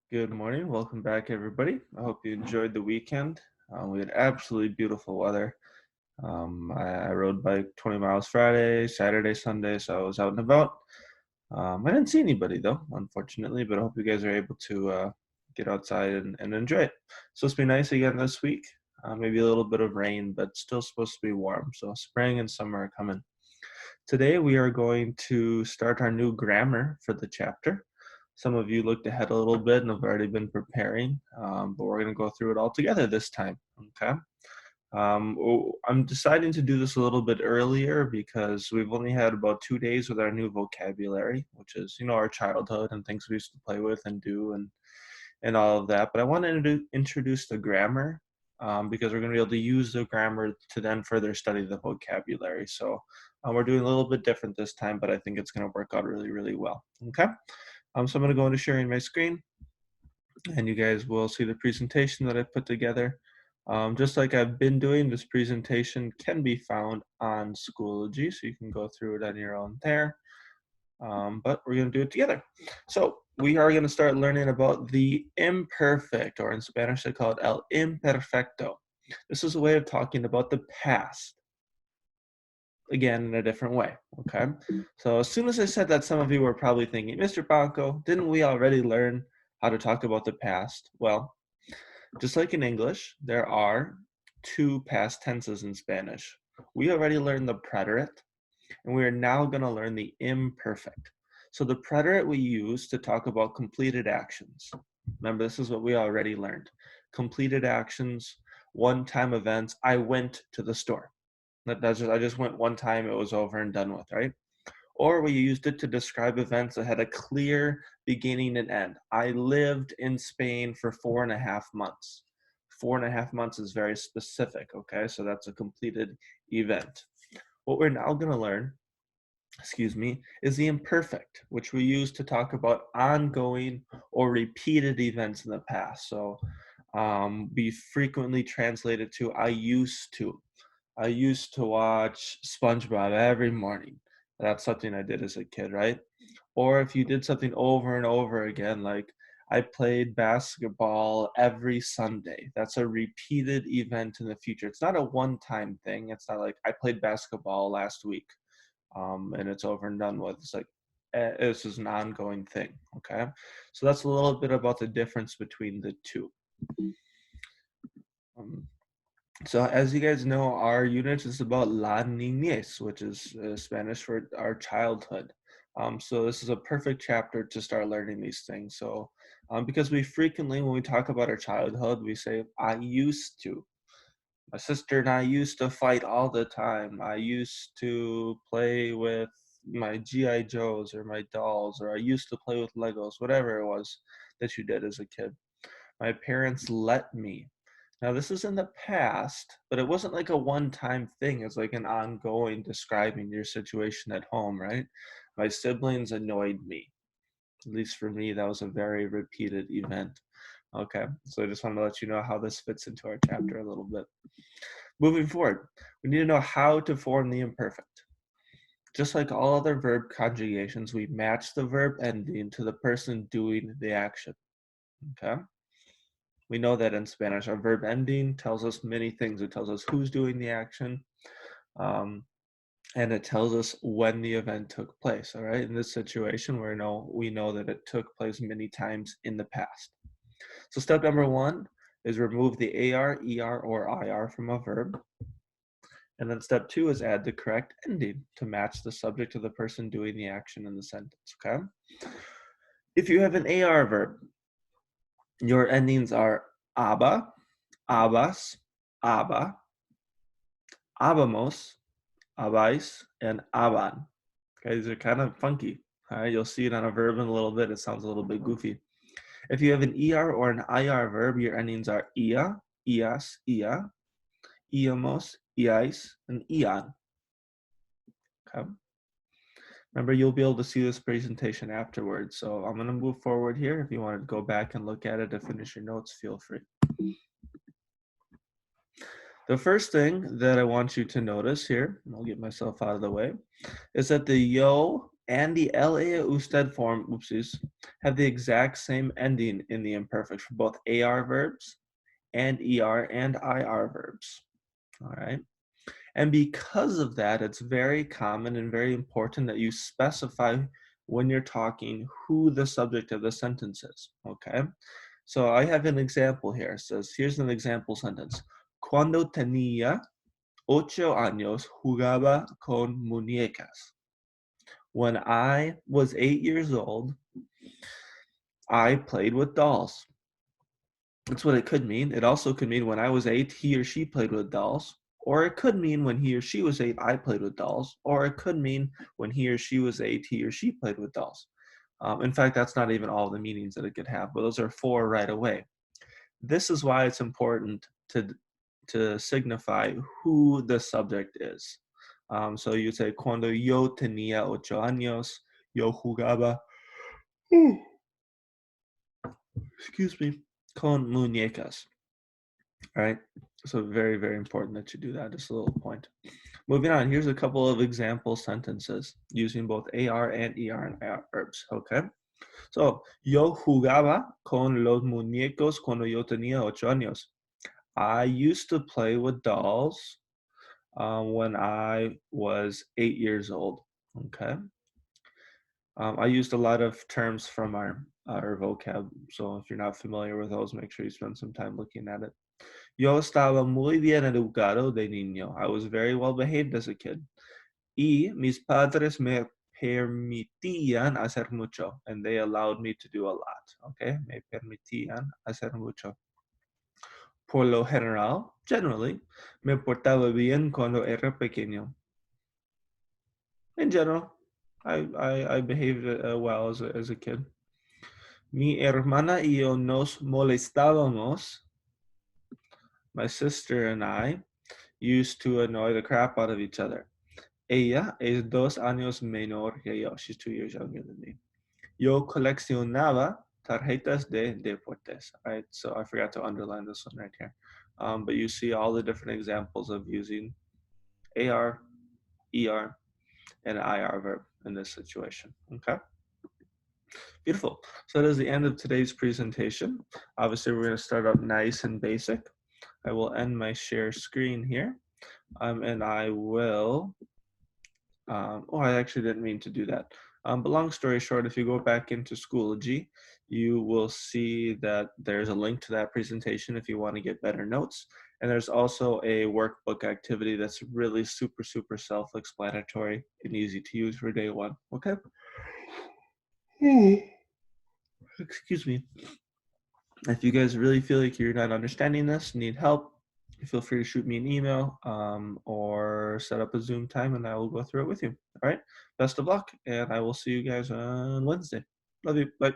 Good morning. Welcome back, everybody. I hope you enjoyed the weekend. We had absolutely beautiful weather. I rode bike 20 miles Friday, Saturday, Sunday, so I was out and about. I didn't see anybody, though, unfortunately, but I hope you guys are able to get outside and enjoy it. It's supposed to be nice again this week. Maybe a little bit of rain, but still supposed to be warm. So spring and summer are coming. Today we are going to start our new grammar for the chapter. Some of you looked ahead a little bit and have already been preparing, but we're going to go through it all together this time, okay? I'm deciding to do this a little bit earlier because we've only had about 2 days with our new vocabulary, which is, our childhood and things we used to play with and do and all of that. But I want to introduce the grammar because we're going to be able to use the grammar to then further study the vocabulary. So we're doing a little bit different this time, but I think it's going to work out really, really well. Okay. So I'm going to go into sharing my screen, and you guys will see the presentation that I put together. Just like I've been doing, this presentation can be found on Schoology, so you can go through it on your own there. But we're going to do it together. So we are going to start learning about the imperfect, or in Spanish they call it el imperfecto. This is a way of talking about the past, again, in a different way, okay? So as soon as I said that, some of you were probably thinking, Mr. Banco, didn't we already learn how to talk about the past? Well, just like in English, there are two past tenses in Spanish. We already learned the preterite, and we are now going to learn the imperfect. So the preterite we use to talk about completed actions. Remember, this is what we already learned. Completed actions, one-time events. I went to the store. I just went one time, it was over and done with, right? Or we used it to describe events that had a clear beginning and end. I lived in Spain for 4.5 months. 4.5 months is very specific, okay? So that's a completed event. What we're now going to learn, is the imperfect, which we use to talk about ongoing or repeated events in the past. So we frequently translate it to I used to. I used to watch SpongeBob every morning. That's something I did as a kid, right? Or if you did something over and over again, like I played basketball every Sunday. That's a repeated event in the future. It's not a one-time thing. It's not like I played basketball last week and it's over and done with. It's like this is an ongoing thing, okay? So that's a little bit about the difference between the two. Um, So as you guys know, our unit is about la niñez, which is Spanish for our childhood. So this is a perfect chapter to start learning these things. So because we frequently, when we talk about our childhood, we say, I used to. My sister and I used to fight all the time. I used to play with my G.I. Joes or my dolls, or I used to play with Legos, whatever it was that you did as a kid. My parents let me. Now, this is in the past, but it wasn't like a one-time thing. It's like an ongoing describing your situation at home, right? My siblings annoyed me. At least for me, that was a very repeated event. Okay, so I just want to let you know how this fits into our chapter a little bit. Moving forward, we need to know how to form the imperfect. Just like all other verb conjugations, we match the verb ending to the person doing the action. Okay? We know that in Spanish, our verb ending tells us many things. It tells us who's doing the action, um, and it tells us when the event took place. All right, in this situation, we know that it took place many times in the past. So step number one is remove the AR, ER, or IR from a verb. And then step two is add the correct ending to match the subject of the person doing the action in the sentence, okay? If you have an AR verb, your endings are aba, abas, aba, abamos, abais, and aban. Okay, these are kind of funky. All right, you'll see it on a verb in a little bit. It sounds a little bit goofy. If you have an ER or an IR verb, your endings are ia, ias, ia, iamos, iais, and ian. Okay. Remember, you'll be able to see this presentation afterwards. So I'm going to move forward here. If you want to go back and look at it to finish your notes, feel free. The first thing that I want you to notice here, and I'll get myself out of the way, is that the yo and the LA usted form, oopsies, have the exact same ending in the imperfect for both AR verbs and ER and IR verbs. All right. And because of that, it's very common and very important that you specify when you're talking who the subject of the sentence is. Okay. So I have an example here. It says, here's an example sentence. Cuando tenía 8 años, jugaba con muñecas. When I was 8 years old, I played with dolls. That's what it could mean. It also could mean when I was 8, he or she played with dolls. Or it could mean when he or she was 8, I played with dolls. Or it could mean when he or she was 8, he or she played with dolls. In fact, that's not even all the meanings that it could have, but those are 4 right away. This is why it's important to signify who the subject is. So you say, cuando yo tenía 8 años, yo jugaba, excuse me, con muñecas. All right. So very, very important that you do that. Just a little point. Moving on, here's a couple of example sentences using both AR and ER and IR verbs. Okay. So, yo jugaba con los muñecos cuando yo tenía 8 años. I used to play with dolls when I was 8 years old. Okay. I used a lot of terms from our vocab. So if you're not familiar with those, make sure you spend some time looking at it. Yo estaba muy bien educado de niño. I was very well behaved as a kid. Y mis padres me permitían hacer mucho, and they allowed me to do a lot. Okay, me permitían hacer mucho. Por lo general, generally, me portaba bien cuando era pequeño. In general, I behaved well as a kid. Mi hermana y yo nos molestábamos. My sister and I used to annoy the crap out of each other. Ella es 2 años menor que yo. She's 2 years younger than me. Yo coleccionaba tarjetas de deportes. All right, so I forgot to underline this one right here. But you see all the different examples of using AR, ER, and IR verb in this situation. Okay, beautiful. So that is the end of today's presentation. Obviously, we're going to start out nice and basic. I will end my share screen here, and I will. I actually didn't mean to do that. But long story short, if you go back into Schoology, you will see that there's a link to that presentation if you want to get better notes. And there's also a workbook activity that's really super, super self-explanatory and easy to use for day 1. Okay? Excuse me. If you guys really feel like you're not understanding this, need help, feel free to shoot me an email or set up a Zoom time and I will go through it with you. All right. Best of luck, and I will see you guys on Wednesday. Love you. Bye.